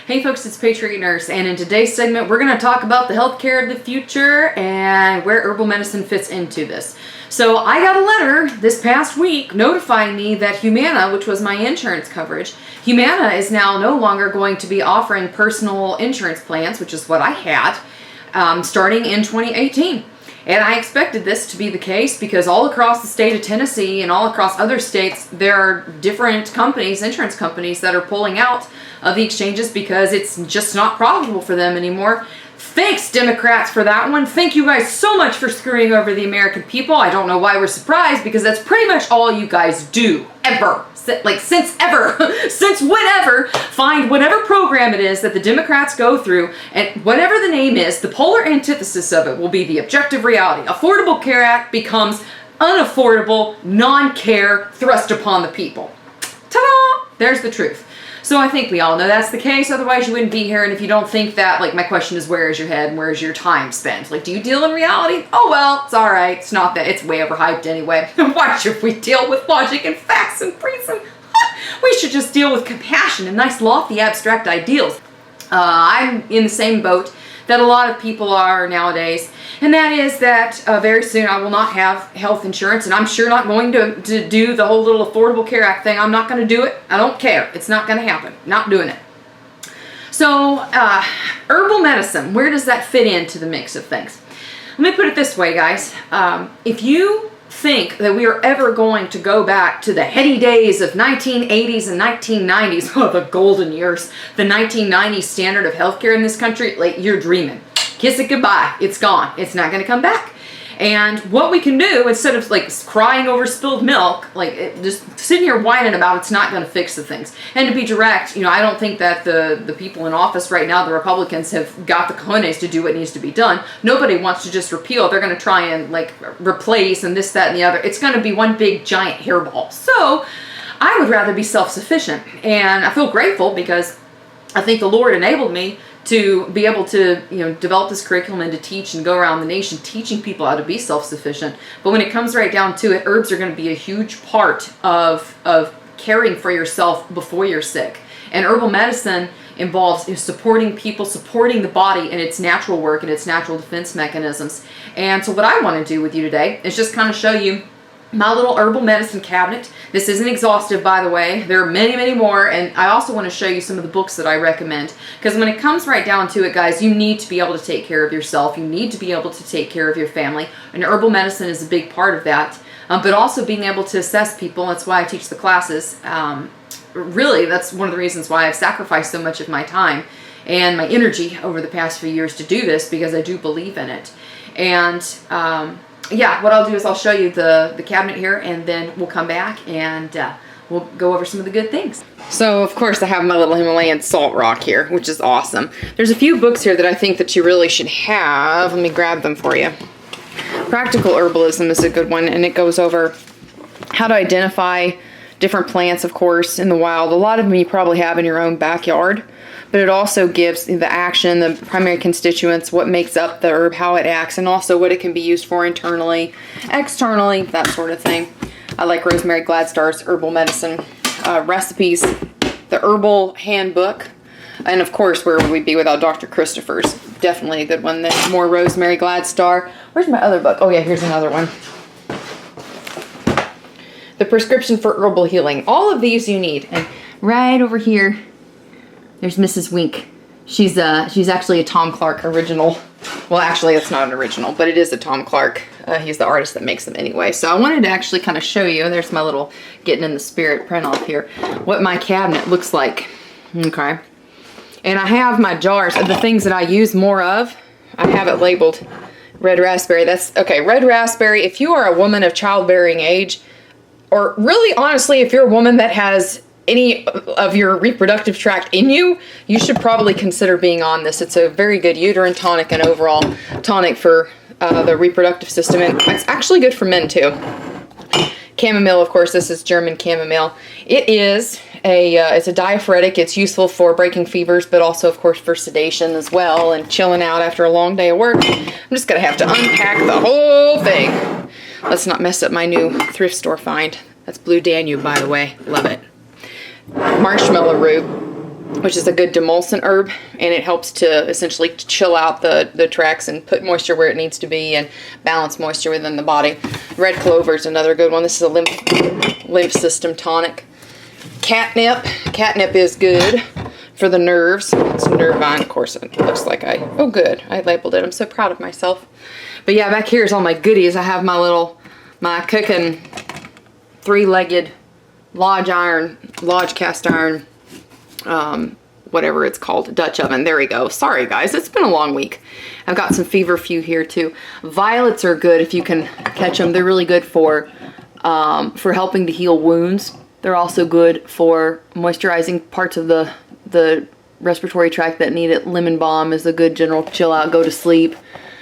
Hey folks, it's Patriot Nurse, and in today's segment we're going to talk about the healthcare of the future and where herbal medicine fits into this. So I got a letter this past week notifying me that Humana, which was my insurance coverage, Humana is now no longer going to be offering personal insurance plans, which is what I had, starting in 2018. And I expected this to be the case because all across the state of Tennessee and all across other states, there are different companies, insurance companies, that are pulling out of the exchanges because it's just not profitable for them anymore. Thanks, Democrats, for that one. Thank you guys so much for screwing over the American people. I don't know why we're surprised, because that's pretty much all you guys do, ever. Like, since whenever, find whatever program it is that the Democrats go through, and whatever the name is, the polar antithesis of it will be the objective reality. Affordable Care Act becomes unaffordable, non-care, thrust upon the people. Ta-da! There's the truth. So I think we all know that's the case, otherwise you wouldn't be here. And if you don't think that, like, my question is, where is your head and where is your time spent? Like, do you deal in reality? Oh well, it's alright. It's not that. It's way overhyped anyway. Why should we deal with logic and facts and reason? We should just deal with compassion and nice lofty abstract ideals. I'm in the same boat that a lot of people are nowadays, and that is that very soon I will not have health insurance, and I'm sure not going to do the whole little Affordable Care Act thing. I'm not going to do it. I don't care. It's not going to happen. Not doing it. So, herbal medicine, where does that fit into the mix of things? Let me put it this way, guys. If you think that we are ever going to go back to the heady days of 1980s and 1990s, oh, the golden years, the 1990s standard of healthcare in this country, like, you're dreaming. Kiss it goodbye. It's gone. It's not going to come back. And what we can do, instead of like crying over spilled milk, like just sitting here whining about it's not going to fix the things. And to be direct, I don't think that the people in office right now, the Republicans, have got the cojones to do what needs to be done. Nobody wants to just repeal. They're going to try and like replace and this, that, and the other. It's going to be one big giant hairball. So I would rather be self-sufficient. And I feel grateful because I think the Lord enabled me to be able to, develop this curriculum and to teach and go around the nation teaching people how to be self-sufficient. But when it comes right down to it, herbs are going to be a huge part of caring for yourself before you're sick. And herbal medicine involves supporting people, supporting the body in its natural work and its natural defense mechanisms. And so what I want to do with you today is just kind of show you my little herbal medicine cabinet. This isn't exhaustive, by the way. There are many, many more, and I also want to show you some of the books that I recommend. Because when it comes right down to it, guys, you need to be able to take care of yourself. You need to be able to take care of your family, and herbal medicine is a big part of that. But also being able to assess people. That's why I teach the classes. Really, that's one of the reasons why I've sacrificed so much of my time and my energy over the past few years to do this, because I do believe in it. And yeah, what I'll do is I'll show you the cabinet here, and then we'll come back and we'll go over some of the good things. So, of course, I have my little Himalayan salt rock here, which is awesome. There's a few books here that I think that you really should have. Let me grab them for you. Practical Herbalism is a good one, and it goes over how to identify different plants, of course, in the wild. A lot of them you probably have in your own backyard. But it also gives the action, the primary constituents, what makes up the herb, how it acts, and also what it can be used for internally, externally, that sort of thing. I like Rosemary Gladstar's Herbal Medicine recipes, the Herbal Handbook, and of course, where would we be without Dr. Christopher's? Definitely a good one. Then more Rosemary Gladstar. Where's my other book? Oh yeah, here's another one. The Prescription for Herbal Healing. All of these you need. And right over here, there's Mrs. Wink. She's actually a Tom Clark original. Well, actually, it's not an original, but it is a Tom Clark. He's the artist that makes them anyway. So I wanted to actually kind of show you, there's my little getting in the spirit print off here, what my cabinet looks like. Okay. And I have my jars of the things that I use more of. I have it labeled red raspberry. That's, okay, red raspberry. If you are a woman of childbearing age, or really honestly, if you're a woman that has any of your reproductive tract in you, you should probably consider being on this. It's a very good uterine tonic and overall tonic for the reproductive system, and it's actually good for men too. Chamomile, of course, this is German chamomile. It is it's a diaphoretic. It's useful for breaking fevers, but also, of course, for sedation as well and chilling out after a long day of work. I'm just gonna have to unpack the whole thing. Let's not mess up my new thrift store find. That's Blue Danube, by the way. Love it. Marshmallow root. which is a good demulcent herb, and it helps to essentially chill out the tracts and put moisture where it needs to be and balance moisture within the body. Red clover is another good one. This is a lymph system tonic. Catnip. Catnip is good for the nerves. It's nervine, of course. It looks like oh good, I labeled it. I'm so proud of myself. But yeah, back here is all my goodies. I have my cooking 3-legged lodge cast iron, whatever it's called, Dutch oven. There we go. Sorry guys, it's been a long week. I've got some feverfew here too. Violets are good if you can catch them. They're really good for helping to heal wounds. They're also good for moisturizing parts of the respiratory tract that need it. Lemon balm is a good general chill out, go to sleep.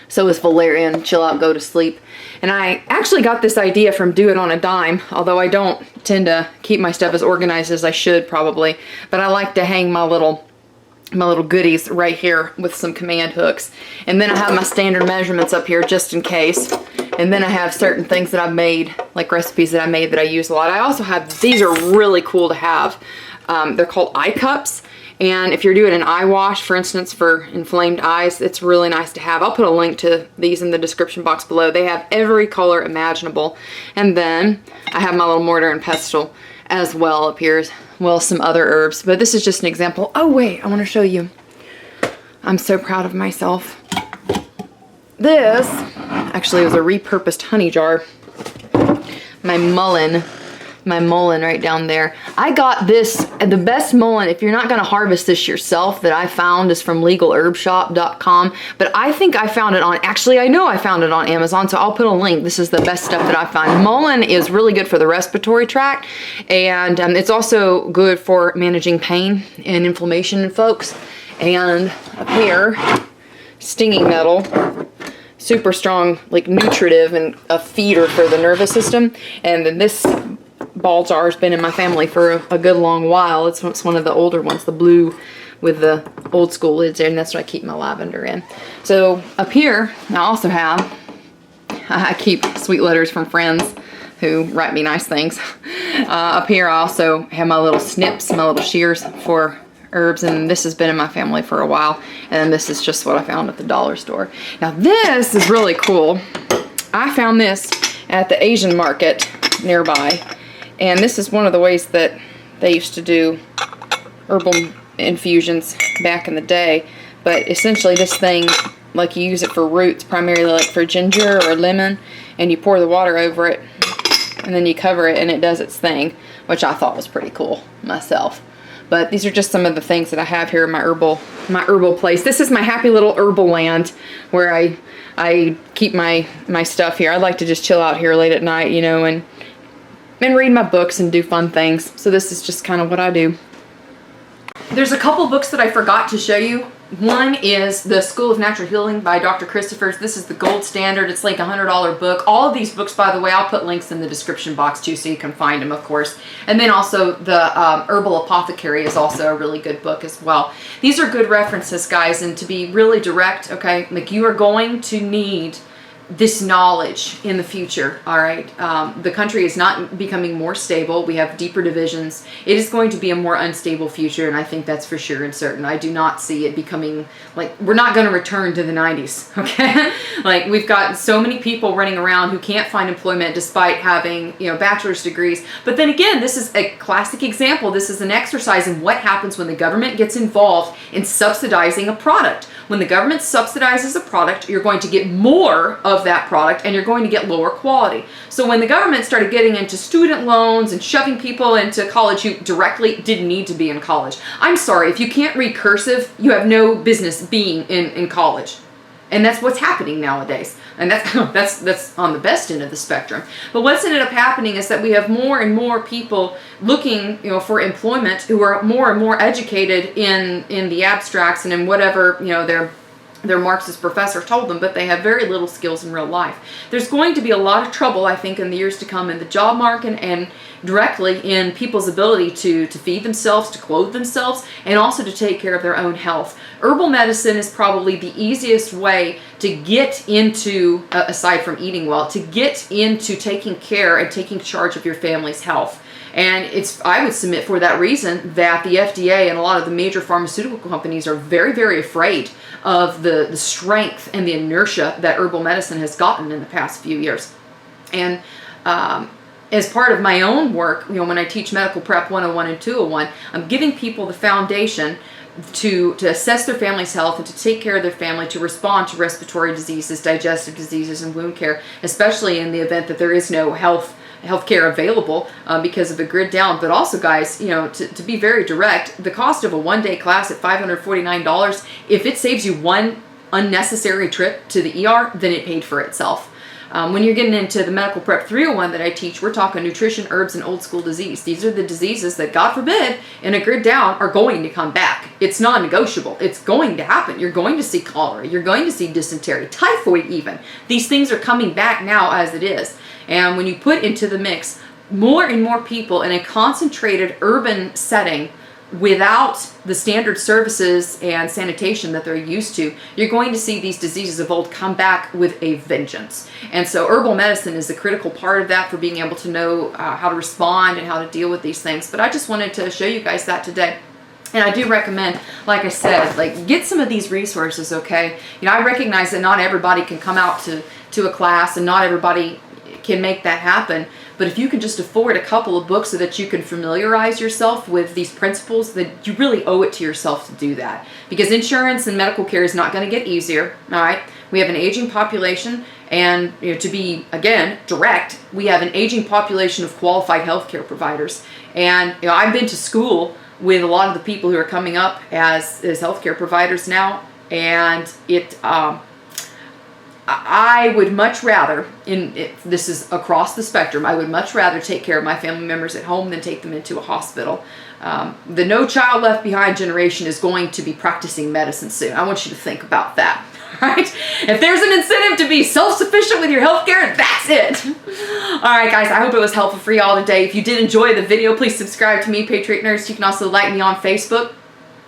So is valerian, chill out, go to sleep. And I actually got this idea from Do It on a Dime, although I don't tend to keep my stuff as organized as I should probably. But I like to hang my little goodies right here with some command hooks. And then I have my standard measurements up here just in case. And then I have certain things that I've made, like recipes that I made that I use a lot. I also have, these are really cool to have. They're called eye cups. And if you're doing an eye wash, for instance, for inflamed eyes, it's really nice to have. I'll put a link to these in the description box below. They have every color imaginable. And then I have my little mortar and pestle as well up here, as well as some other herbs. But this is just an example. Oh wait, I want to show you. I'm so proud of myself. This actually was a repurposed honey jar. My mullein right down there. I got this, the best mullein, if you're not going to harvest this yourself, that I found is from legalherbshop.com, but I think I found it on, actually I know I found it on Amazon, so I'll put a link. This is the best stuff that I found. Mullein is really good for the respiratory tract, and it's also good for managing pain and inflammation in folks. And up here, stinging nettle, super strong, like nutritive and a feeder for the nervous system. And then this ball jar has been in my family for a good long while. It's one of the older ones, the blue with the old school lids there, and that's what I keep my lavender in. So up here, I also have, I keep sweet letters from friends who write me nice things. Up here I also have my little snips, my little shears for herbs, and this has been in my family for a while, and this is just what I found at the dollar store. Now this is really cool. I found this at the Asian market nearby, and this is one of the ways that they used to do herbal infusions back in the day. But essentially this thing, like you use it for roots, primarily like for ginger or lemon, and you pour the water over it and then you cover it and it does its thing, which I thought was pretty cool myself. But these are just some of the things that I have here in my herbal place. This is my happy little herbal land where I keep my stuff here. I like to just chill out here late at night, you know, and read my books and do fun things. So this is just kind of what I do. There's a couple books that I forgot to show you. One is The School of Natural Healing by Dr. Christopher's. This is the gold standard. It's like a $100 book. All of these books, by the way, I'll put links in the description box too so you can find them, of course. And then also the Herbal Apothecary is also a really good book as well. These are good references, guys, and to be really direct, okay, like you are going to need this knowledge in the future, all right? The country is not becoming more stable. We have deeper divisions. It is going to be a more unstable future, and I think that's for sure and certain. I do not see it becoming, like, we're not going to return to the 90s, okay? Like, we've got so many people running around who can't find employment despite having, you know, bachelor's degrees. But then again, this is a classic example. This is an exercise in what happens when the government gets involved in subsidizing a product. When the government subsidizes a product, you're going to get more of that product and you're going to get lower quality. So when the government started getting into student loans and shoving people into college who directly didn't need to be in college, I'm sorry, if you can't read cursive, you have no business being in college. And that's what's happening nowadays. And that's on the best end of the spectrum. But what's ended up happening is that we have more and more people looking, you know, for employment who are more and more educated in the abstracts and in whatever, you know, their Marxist professor told them, but they have very little skills in real life. There's going to be a lot of trouble, I think, in the years to come in the job market and directly in people's ability to feed themselves, to clothe themselves, and also to take care of their own health. Herbal medicine is probably the easiest way to get into, aside from eating well, to get into taking care and taking charge of your family's health. And I would submit for that reason that the FDA and a lot of the major pharmaceutical companies are very, very afraid of the strength and the inertia that herbal medicine has gotten in the past few years. And as part of my own work, when I teach Medical Prep 101 and 201, I'm giving people the foundation to assess their family's health and to take care of their family, to respond to respiratory diseases, digestive diseases, and wound care, especially in the event that there is no healthcare available because of a grid down. But also, guys, to be very direct, the cost of a one-day class at $549, if it saves you one unnecessary trip to the ER, then it paid for itself. When you're getting into the Medical Prep 301 that I teach, we're talking nutrition, herbs, and old school disease. These are the diseases that, God forbid, in a grid down are going to come back. It's non-negotiable. It's going to happen. You're going to see cholera. You're going to see dysentery, typhoid even. These things are coming back now as it is. And when you put into the mix more and more people in a concentrated urban setting without the standard services and sanitation that they're used to, you're going to see these diseases of old come back with a vengeance. And so herbal medicine is a critical part of that for being able to know how to respond and how to deal with these things. But I just wanted to show you guys that today. And I do recommend, like I said, get some of these resources, okay? I recognize that not everybody can come out to a class and not everybody can make that happen. But if you can just afford a couple of books so that you can familiarize yourself with these principles, then you really owe it to yourself to do that. Because insurance and medical care is not going to get easier, all right? We have an aging population, and to be, again, direct, we have an aging population of qualified healthcare providers. And I've been to school with a lot of the people who are coming up as healthcare providers now, and I would much rather, this is across the spectrum, I would much rather take care of my family members at home than take them into a hospital. The No Child Left Behind generation is going to be practicing medicine soon. I want you to think about that, right? If there's an incentive to be self-sufficient with your healthcare, that's it. All right, guys, I hope it was helpful for y'all today. If you did enjoy the video, please subscribe to me, Patriot Nurse. You can also like me on Facebook.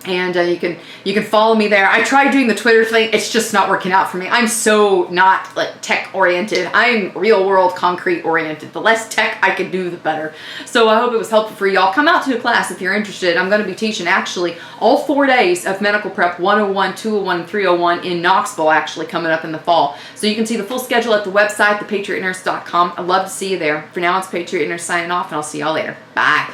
And you can follow me there. I tried doing the Twitter thing. It's just not working out for me. I'm so not tech oriented. I'm real world concrete oriented. The less tech I can do, the better. So I hope it was helpful for y'all. Come out to a class if you're interested. I'm going to be teaching actually all 4 days of Medical Prep 101, 201, and 301 in Knoxville actually coming up in the fall. So you can see the full schedule at the website, thepatriotnurse.com. I'd love to see you there. For now, it's Patriot Nurse signing off, and I'll see y'all later. Bye.